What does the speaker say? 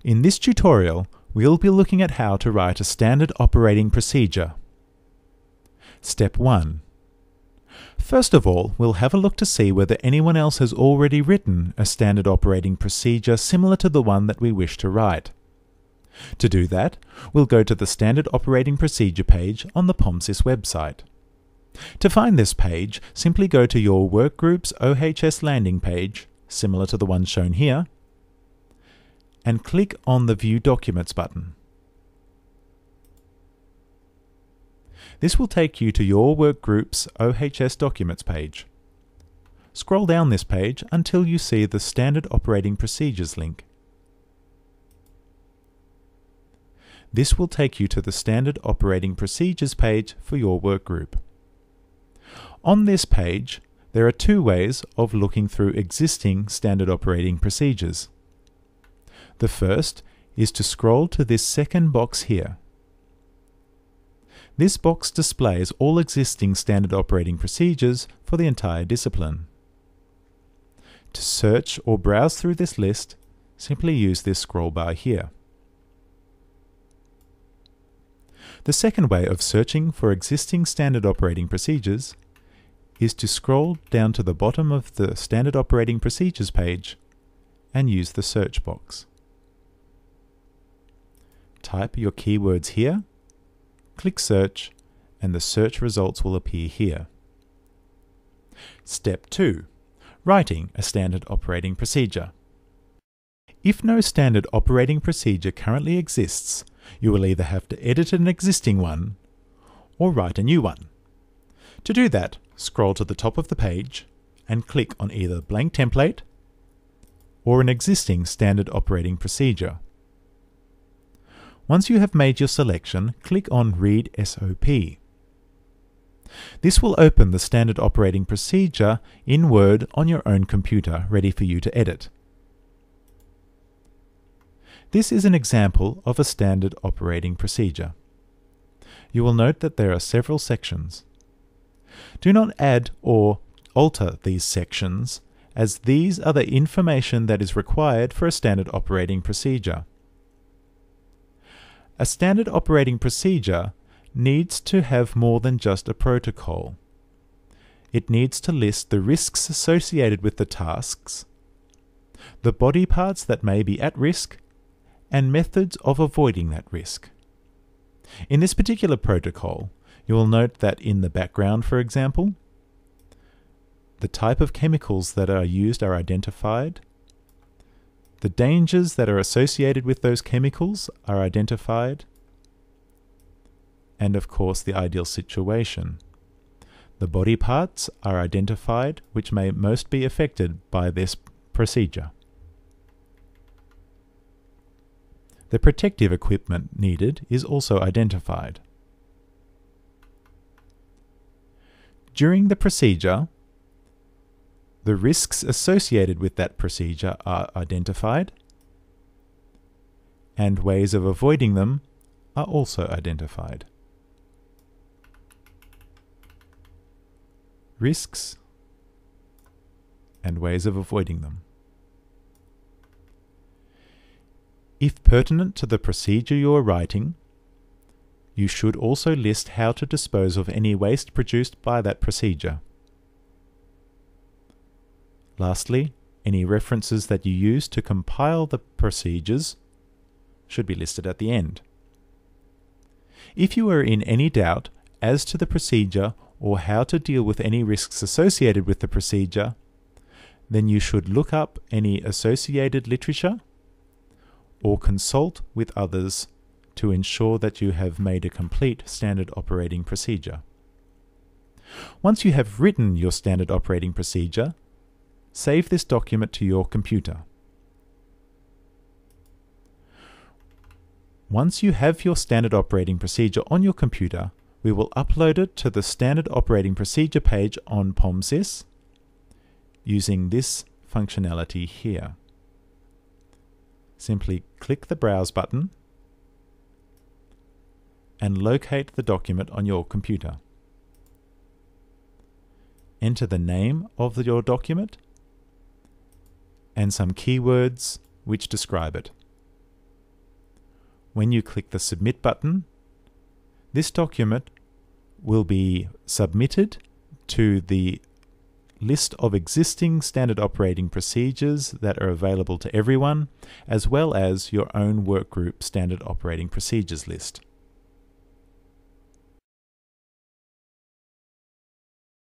In this tutorial, we'll be looking at how to write a standard operating procedure. Step 1. First of all, we'll have a look to see whether anyone else has already written a standard operating procedure similar to the one that we wish to write. To do that, we'll go to the Standard Operating Procedure page on the POMSIS website. To find this page, simply go to your Workgroup's OHS landing page, similar to the one shown here, and click on the View Documents button. This will take you to your Workgroup's OHS Documents page. Scroll down this page until you see the Standard Operating Procedures link. This will take you to the Standard Operating Procedures page for your workgroup. On this page, there are two ways of looking through existing standard operating procedures. The first is to scroll to this second box here. This box displays all existing standard operating procedures for the entire discipline. To search or browse through this list, simply use this scroll bar here. The second way of searching for existing standard operating procedures is to scroll down to the bottom of the Standard Operating Procedures page and use the search box. Type your keywords here, click Search, and the search results will appear here. Step 2. Writing a standard operating procedure. If no standard operating procedure currently exists, you will either have to edit an existing one or write a new one. To do that, scroll to the top of the page and click on either Blank Template or an existing standard operating procedure. Once you have made your selection, click on Read SOP. This will open the standard operating procedure in Word on your own computer, ready for you to edit. This is an example of a standard operating procedure. You will note that there are several sections. Do not add or alter these sections, as these are the information that is required for a standard operating procedure. A standard operating procedure needs to have more than just a protocol. It needs to list the risks associated with the tasks, the body parts that may be at risk, and methods of avoiding that risk. In this particular protocol, you will note that in the background, for example, the type of chemicals that are used are identified, the dangers that are associated with those chemicals are identified, and of course the ideal situation. The body parts are identified which may most be affected by this procedure. The protective equipment needed is also identified. During the procedure, the risks associated with that procedure are identified, and ways of avoiding them are also identified. Risks and ways of avoiding them. If pertinent to the procedure you are writing, you should also list how to dispose of any waste produced by that procedure. Lastly, any references that you use to compile the procedures should be listed at the end. If you are in any doubt as to the procedure or how to deal with any risks associated with the procedure, then you should look up any associated literature or consult with others to ensure that you have made a complete standard operating procedure. Once you have written your standard operating procedure, save this document to your computer. Once you have your standard operating procedure on your computer, we will upload it to the Standard Operating Procedure page on POMSIS using this functionality here. Simply click the Browse button and locate the document on your computer. Enter the name of your document and some keywords which describe it. when you click the Submit button, this document will be submitted to the list of existing standard operating procedures that are available to everyone, as well as your own workgroup standard operating procedures list.